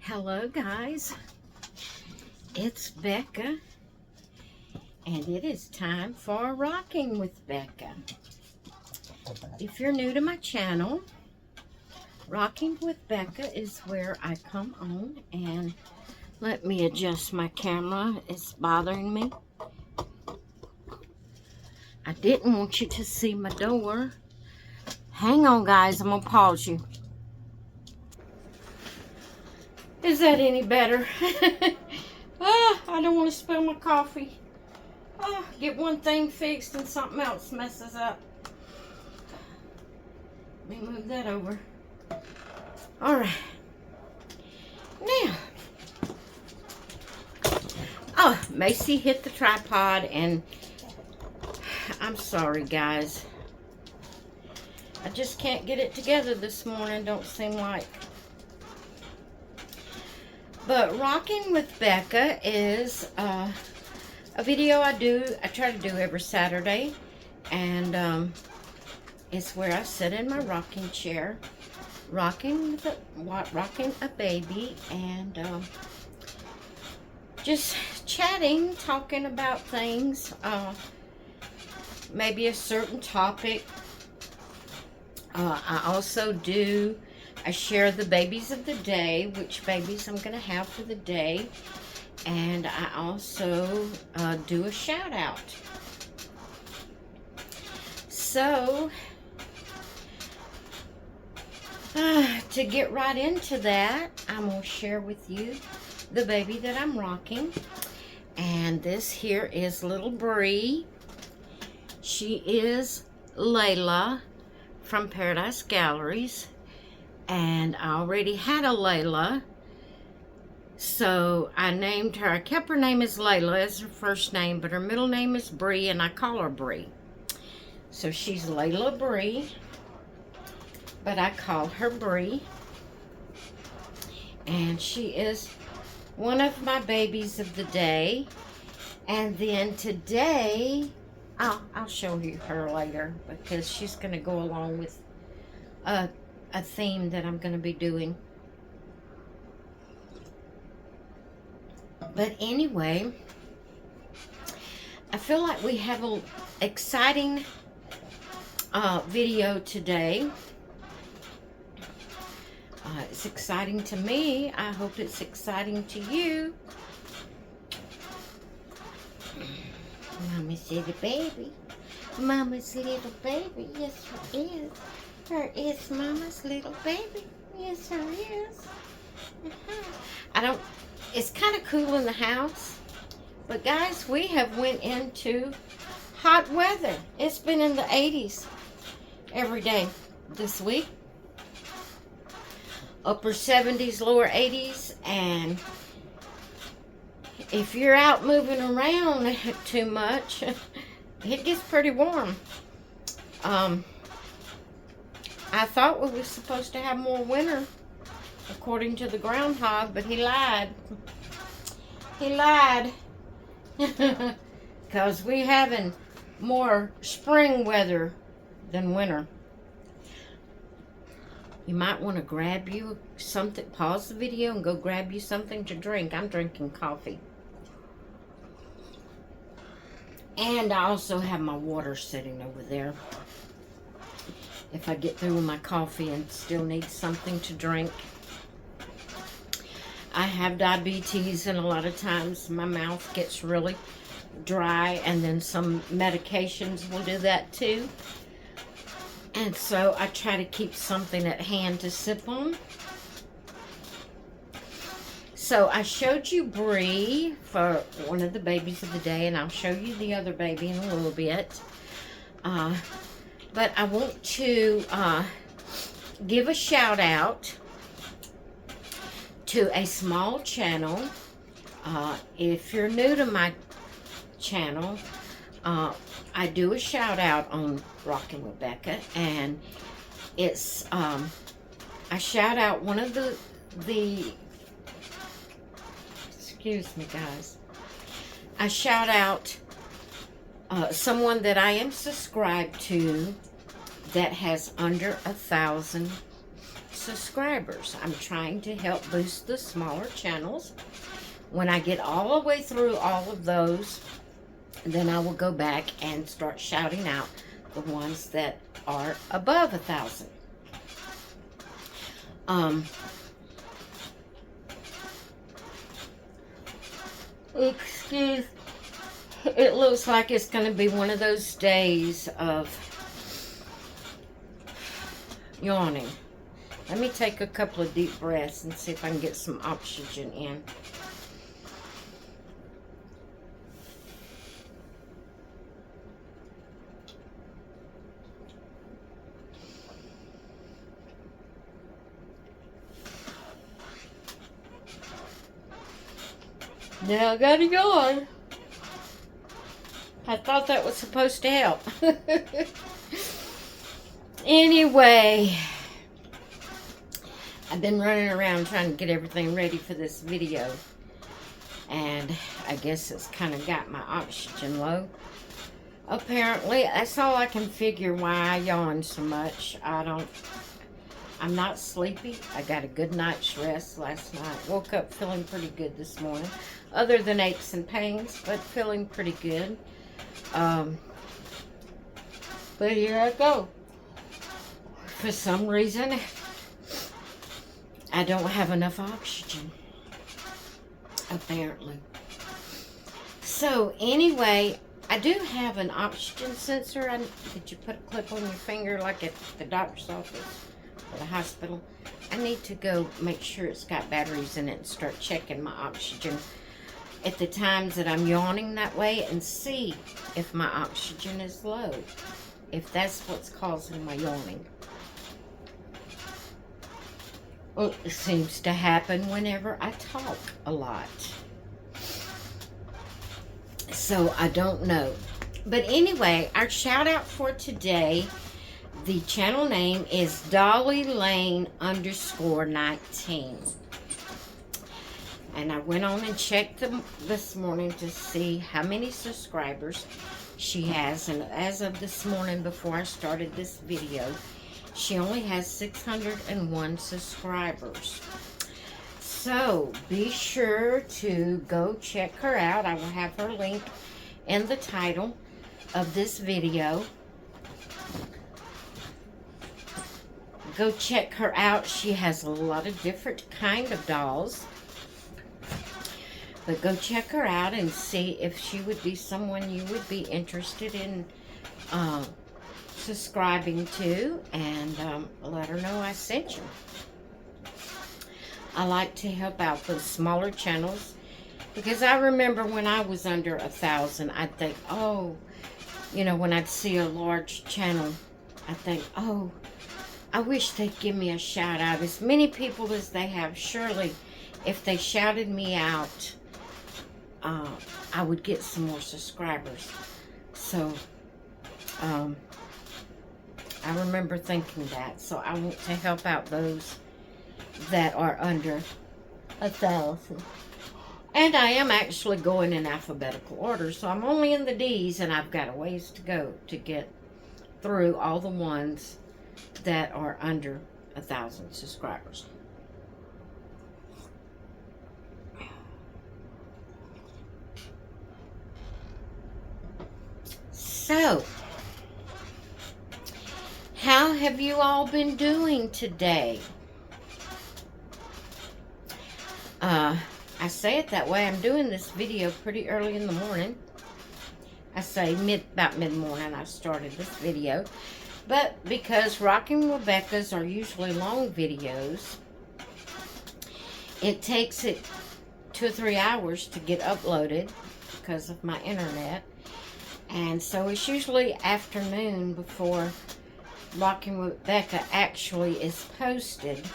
Hello guys, it's Becca, and it is time for Rocking with Becca. If you're new to my channel, Rocking with Becca is where I come on and let me adjust my camera. It's bothering me. I didn't want you to see my door. Hang on guys, I'm gonna pause you. Is that any better? I don't want to spill my coffee. Get one thing fixed and something else messes up. Let me move that over. Alright. Now. Oh, Macy hit the tripod and I'm sorry guys. I just can't get it together this morning, don't seem like. But Rocking with Becca is a video I try to do every Saturday, and it's where I sit in my rocking chair, rocking a baby, and just chatting, talking about things, maybe a certain topic. I share the babies of the day, which babies I'm going to have for the day. And I also do a shout out. So, to get right into that, I'm going to share with you the baby that I'm rocking. And this here is little Bree. She is Layla from Paradise Galleries. And I already had a Layla, so I named her. I kept her name as Layla as her first name, but her middle name is Bree, and I call her Bree. So she's Layla Bree, but I call her Bree. And she is one of my babies of the day. And then today, I'll show you her later, because she's going to go along with a theme that I'm going to be doing. But anyway, I feel like we have an exciting video today. It's exciting to me. I hope it's exciting to you. Mama's little baby. Mama's little baby. Yes, her is. Her is Mama's little baby. Yes, her is. It's kind of cool in the house. But guys, we have went into hot weather. It's been in the 80s every day this week. Upper 70s, lower 80s. And if you're out moving around too much, it gets pretty warm. I thought we were supposed to have more winter, according to the groundhog, but he lied. He lied. Because we're having more spring weather than winter. You might want to grab you something, pause the video and go grab you something to drink. I'm drinking coffee. And I also have my water sitting over there. If I get through with my coffee and still need something to drink. I have diabetes, and a lot of times my mouth gets really dry, and then some medications will do that too. And so I try to keep something at hand to sip on. So I showed you Bree for one of the babies of the day, and I'll show you the other baby in a little bit. But I want to give a shout out to a small channel. If you're new to my channel, I do a shout out on Rocking with Becca, and it's I shout out one of the excuse me guys, I shout out someone that I am subscribed to that has under 1,000 subscribers. I'm trying to help boost the smaller channels. When I get all the way through all of those, then I will go back and start shouting out the ones that are above 1,000. Excuse, it looks like it's going to be one of those days of yawning. Let me take a couple of deep breaths and see if I can get some oxygen in. Now I gotta yawn. I thought that was supposed to help. Anyway, I've been running around trying to get everything ready for this video. And I guess it's kind of got my oxygen low. Apparently, that's all I can figure why I yawn so much. I'm not sleepy. I got a good night's rest last night. Woke up feeling pretty good this morning. Other than aches and pains, but feeling pretty good. But here I go. For some reason, I don't have enough oxygen. Apparently. So, anyway, I do have an oxygen sensor. Did you put a clip on your finger like at the doctor's office or the hospital? I need to go make sure it's got batteries in it and start checking my oxygen at the times that I'm yawning that way and see if my oxygen is low, if that's what's causing my yawning. Well, it seems to happen whenever I talk a lot. So I don't know. But anyway, our shout out for today, the channel name is DollyLane_19. And I went on and checked them this morning to see how many subscribers she has. And as of this morning, before I started this video, she only has 601 subscribers. So be sure to go check her out. I will have her link in the title of this video. Go check her out. She has a lot of different kind of dolls. But go check her out and see if she would be someone you would be interested in subscribing to, and let her know I sent you. I like to help out those smaller channels, because I remember when I was under 1,000, I'd think, oh, you know, when I'd see a large channel, I think, oh, I wish they'd give me a shout out. As many people as they have, surely if they shouted me out, I would get some more subscribers. So, I remember thinking that. So I want to help out those that are under 1,000. And I am actually going in alphabetical order. So I'm only in the D's, and I've got a ways to go to get through all the ones that are under 1,000 subscribers. So, how have you all been doing today? I say it that way. I'm doing this video pretty early in the morning. I say about mid-morning I started this video. But because Rocking with Becca's are usually long videos, it takes it 2 or 3 hours to get uploaded because of my internet. And so it's usually afternoon before Rocking with Becca actually is posted.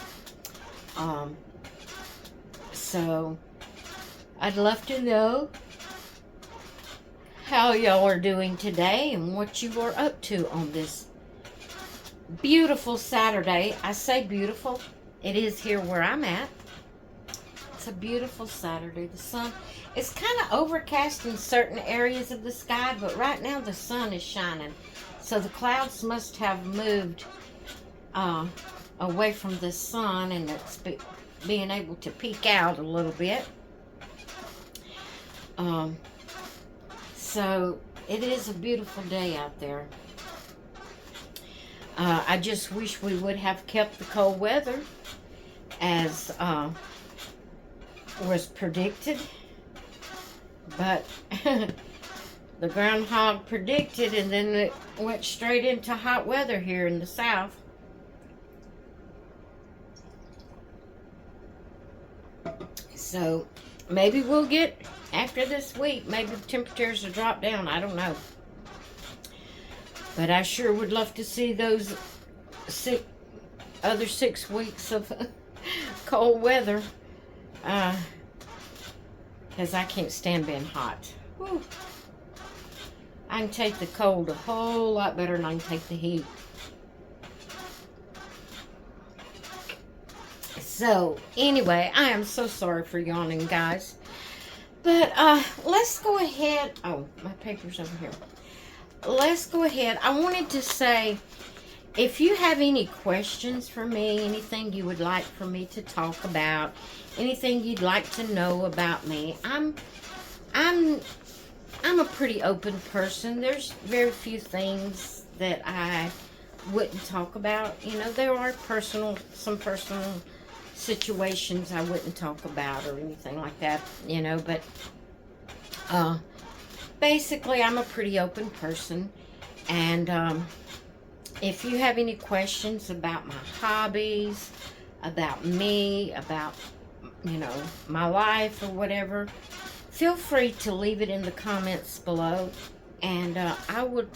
So I'd love to know how y'all are doing today and what you are up to on this beautiful Saturday. I say beautiful. It is here where I'm at. It's a beautiful Saturday. The sun, it's kind of overcast in certain areas of the sky, but right now the sun is shining. So the clouds must have moved away from the sun, and it's being able to peek out a little bit. So it is a beautiful day out there. I just wish we would have kept the cold weather as was predicted, but the groundhog predicted, and then it went straight into hot weather here in the south. So maybe we'll get, after this week, maybe the temperatures will drop down. I don't know. But I sure would love to see those other 6 weeks of cold weather. Because I can't stand being hot. Whew. I can take the cold a whole lot better than I can take the heat. So, anyway, I am so sorry for yawning, guys. But, let's go ahead. Oh, my paper's over here. Let's go ahead. I wanted to say, if you have any questions for me, anything you would like for me to talk about, anything you'd like to know about me, I'm a pretty open person. There's very few things that I wouldn't talk about. You know, there are some personal situations I wouldn't talk about or anything like that, you know, but basically I'm a pretty open person. And if you have any questions about my hobbies, about me, about, you know, my life or whatever, feel free to leave it in the comments below, and I would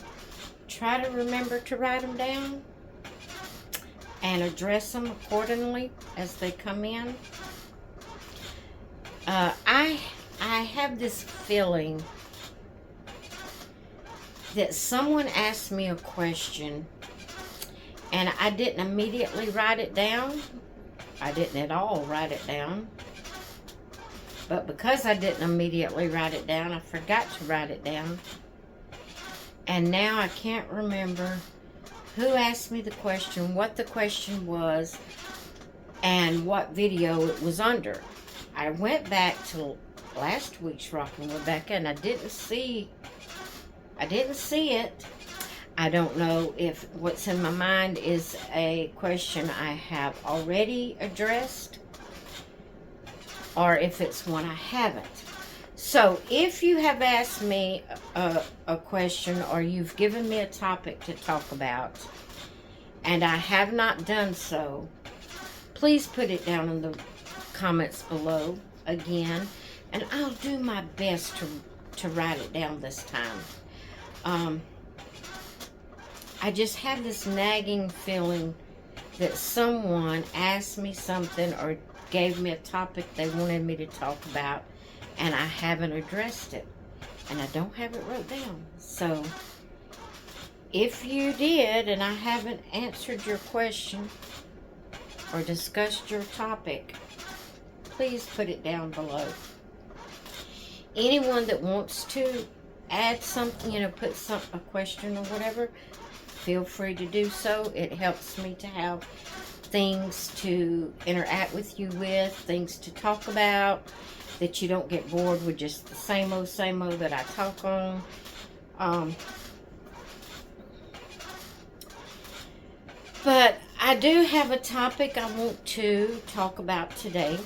try to remember to write them down and address them accordingly as they come in. I have this feeling that someone asked me a question and I didn't immediately write it down. I didn't at all write it down. But because I didn't immediately write it down, I forgot to write it down. And now I can't remember who asked me the question, what the question was, and what video it was under. I went back to last week's Rockin' with Becca, and I didn't see it. I don't know if what's in my mind is a question I have already addressed, or if it's one I haven't. So if you have asked me a question, or you've given me a topic to talk about, and I have not done so, please put it down in the comments below again, and I'll do my best to write it down this time. I just have this nagging feeling that someone asked me something or gave me a topic they wanted me to talk about, and I haven't addressed it, and I don't have it wrote down. So if you did and I haven't answered your question or discussed your topic, please put it down below. Anyone that wants to add something, you know, put a question or whatever, feel free to do so. It helps me to have things to interact with you with, things to talk about, that you don't get bored with just the same old that I talk on. But I do have a topic I want to talk about today,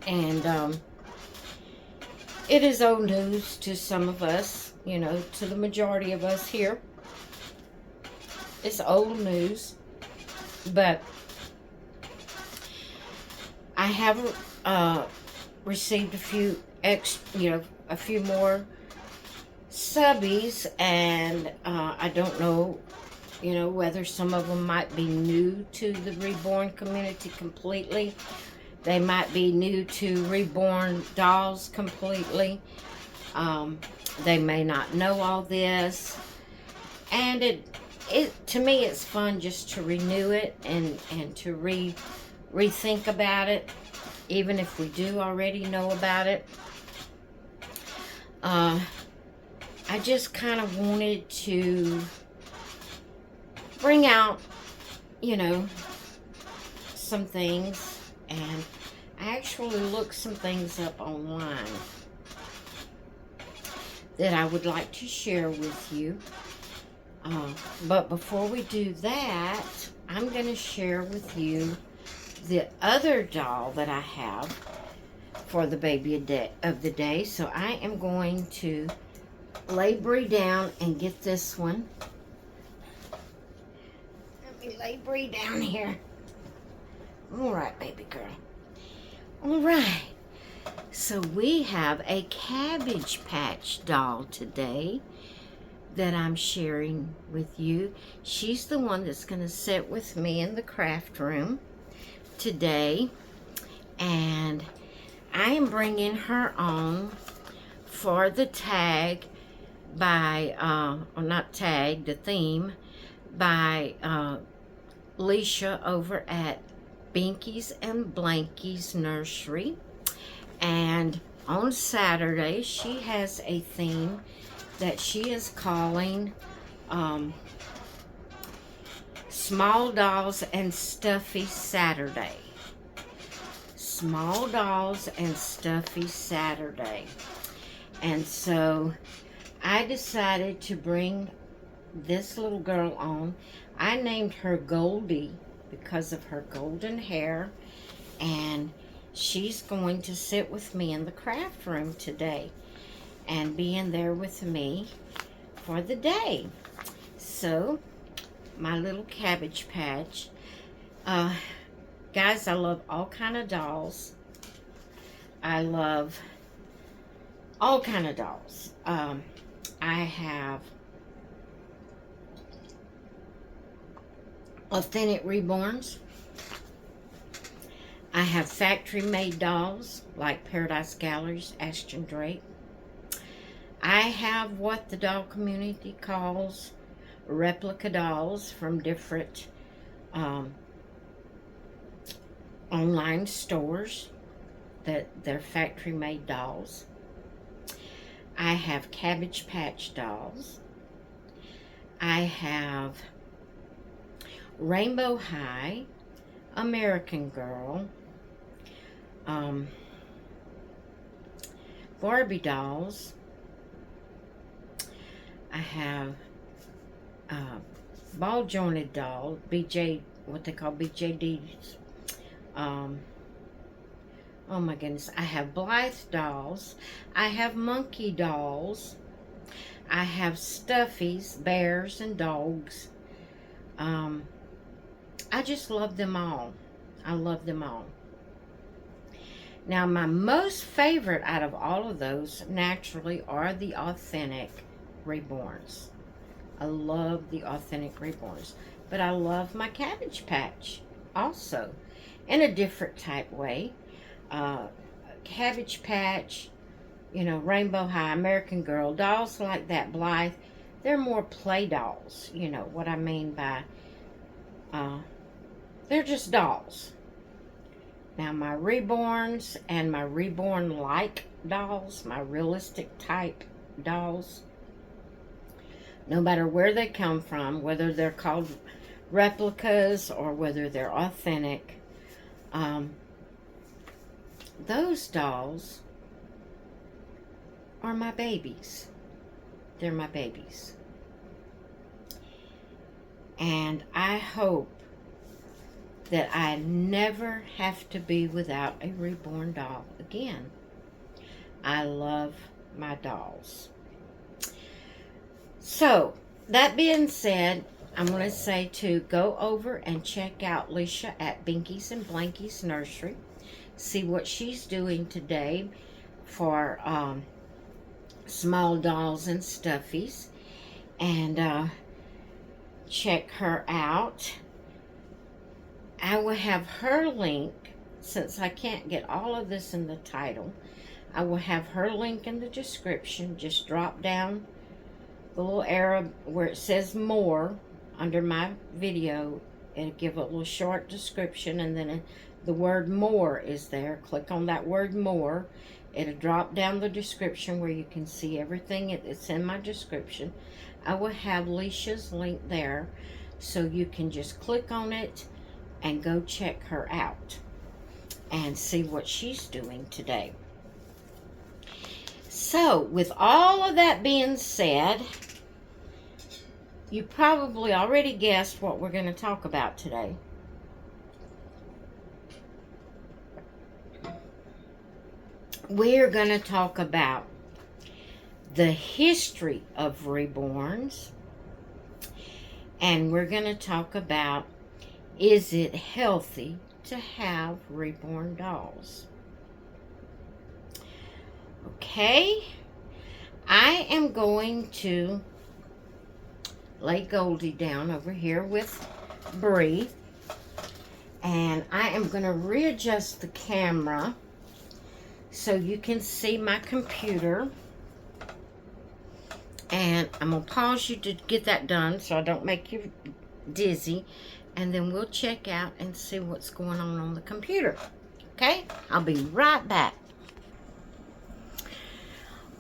and it is old news to some of us, you know, to the majority of us here. It's old news, but I have received a few a few more subbies, and I don't know, you know, whether some of them might be new to the Reborn community completely. They might be new to Reborn dolls completely. They may not know all this, and to me it's fun just to renew it and to rethink about it, even if we do already know about it. I just kind of wanted to bring out, you know, some things, and I actually looked some things up online that I would like to share with you. But before we do that, I'm going to share with you the other doll that I have for the baby of the day. So I am going to lay Bree down and get this one. Let me lay Bree down here. All right, baby girl. All right. So we have a Cabbage Patch doll today that I'm sharing with you. She's the one that's going to sit with me in the craft room today, and I am bringing her on for the tag by, or not tag, the theme by Leisha over at Binky's and Blanky's Nursery. And on Saturday she has a theme that she is calling Small Dolls and Stuffy Saturday. Small Dolls and Stuffy Saturday. And so I decided to bring this little girl on. I named her Goldie because of her golden hair, and she's going to sit with me in the craft room today and be in there with me for the day. So, my little Cabbage Patch. Guys, I love all kind of dolls. I love all kind of dolls. I have authentic Reborns. I have factory-made dolls like Paradise Gallery's Ashton Drake. I have what the doll community calls replica dolls from different online stores that they're factory-made dolls. I have Cabbage Patch dolls. I have Rainbow High, American Girl, Barbie dolls. I have ball jointed doll, BJ, what they call BJDs. Oh my goodness. I have Blythe dolls. I have monkey dolls. I have Stuffies, bears and dogs. I just love them all. I love them all. Now, my most favorite out of all of those, naturally, are the authentic Reborns. I love the authentic Reborns. But I love my Cabbage Patch also, in a different type way. Cabbage Patch, you know, Rainbow High, American Girl, dolls like that, Blythe, they're more play dolls. You know what I mean by, they're just dolls. Now, my Reborns and my Reborn-like dolls, my realistic type dolls, no matter where they come from, whether they're called replicas or whether they're authentic, those dolls are my babies. They're my babies. And I hope that I never have to be without a Reborn doll again. I love my dolls. So, that being said, I'm going to say to go over and check out Leisha at Binky's and Blanky's Nursery. See what she's doing today for small dolls and stuffies. And check her out. I will have her link, since I can't get all of this in the title, I will have her link in the description. Just drop down the little arrow where it says more under my video. It'll give a little short description, and then the word more is there. Click on that word more. It'll drop down the description where you can see everything that's in my description. I will have Leisha's link there, so you can just click on it, and go check her out and see what she's doing today. So, with all of that being said, you probably already guessed what we're going to talk about today. We're going to talk about the history of reborns, and we're going to talk about, is it healthy to have reborn dolls? Okay, I am going to lay Goldie down over here with Bree, and I am going to readjust the camera so you can see my computer. And I'm going to pause you to get that done so I don't make you dizzy. And then we'll check out and see what's going on the computer. Okay? I'll be right back.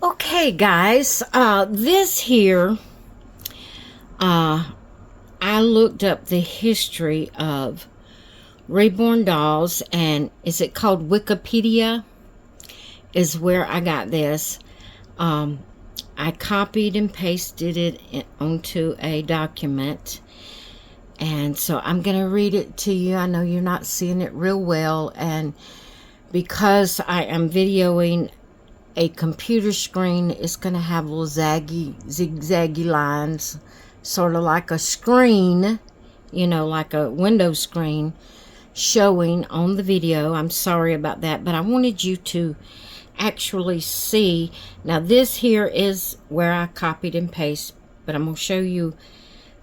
Okay, guys. This here, I looked up the history of reborn dolls. And is it called Wikipedia? Is where I got this. I copied and pasted it onto a document, and so I'm going to read it to you. I know you're not seeing it real well, and because I am videoing a computer screen, it's going to have little zigzaggy lines, sort of like a screen, you know, like a window screen showing on the video. I'm sorry about that, but I wanted you to actually see. Now this here is where I copied and pasted, but I'm going to show you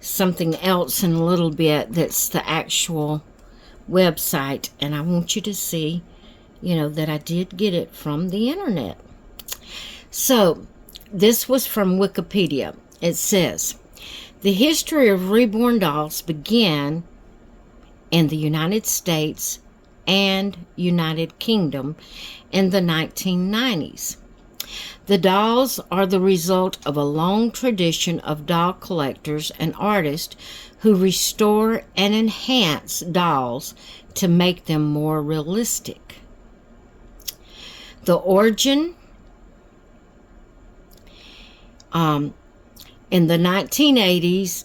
something else in a little bit that's the actual website, and I want you to see, you know, that I did get it from the internet. So this was from Wikipedia. It says, the history of reborn dolls began in the United States and United Kingdom in the 1990s. The dolls are the result of a long tradition of doll collectors and artists who restore and enhance dolls to make them more realistic. The origin, in the 1980s,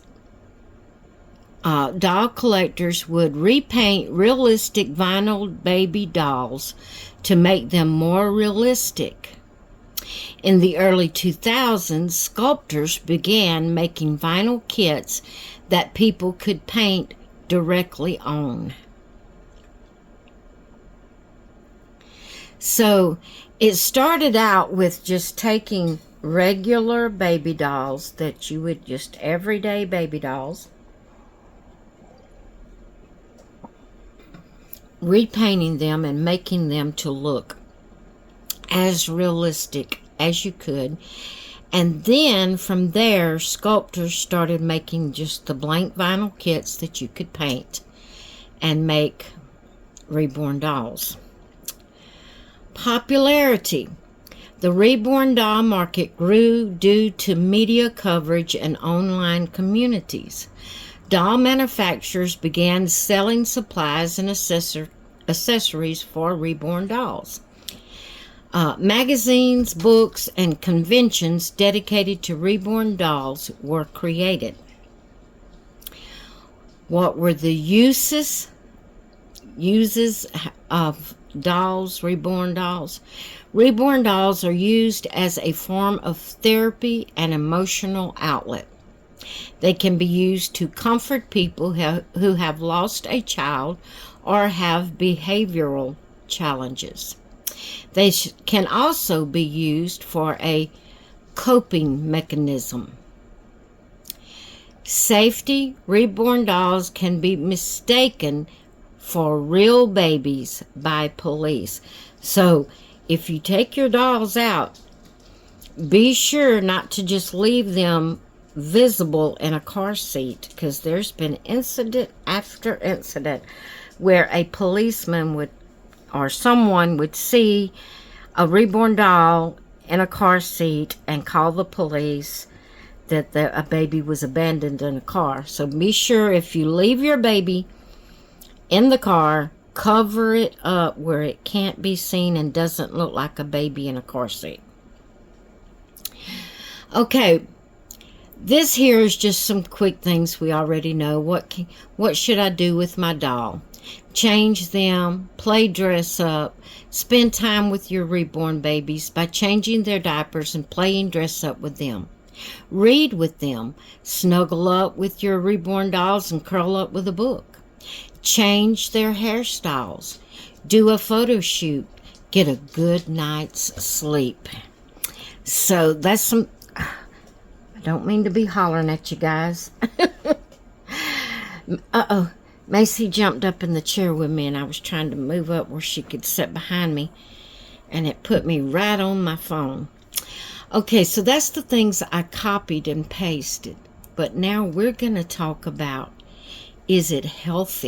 doll collectors would repaint realistic vinyl baby dolls to make them more realistic. In the early 2000s, sculptors began making vinyl kits that people could paint directly on. So it started out with just taking regular baby dolls that you would just everyday baby dolls, repainting them and making them to look as realistic as you could. And then from there, sculptors started making just the blank vinyl kits that you could paint and make reborn dolls. Popularity. The reborn doll market grew due to media coverage and online communities. Doll manufacturers began selling supplies and accessories for reborn dolls. Magazines, books, and conventions dedicated to reborn dolls were created. What were the uses of dolls, reborn dolls? Reborn dolls are used as a form of therapy and emotional outlet. They can be used to comfort people who have lost a child or have behavioral challenges. They can also be used for a coping mechanism. Safety. Reborn dolls can be mistaken for real babies by police. So if you take your dolls out, be sure not to just leave them visible in a car seat, because there's been incident after incident where a policeman would or someone would see a reborn doll in a car seat and call the police that a baby was abandoned in a car. So be sure if you leave your baby in the car, cover it up where it can't be seen and doesn't look like a baby in a car seat. Okay, this here is just some quick things we already know. What should I do with my doll? Change them, play dress up, spend time with your reborn babies by changing their diapers and playing dress up with them. Read with them, snuggle up with your reborn dolls and curl up with a book. Change their hairstyles, do a photo shoot, get a good night's sleep. So that's some... I don't mean to be hollering at you guys. Uh-oh. Macy jumped up in the chair with me, and I was trying to move up where she could sit behind me, and it put me right on my phone. Okay, so that's the things I copied and pasted. But now we're going to talk about, is it healthy?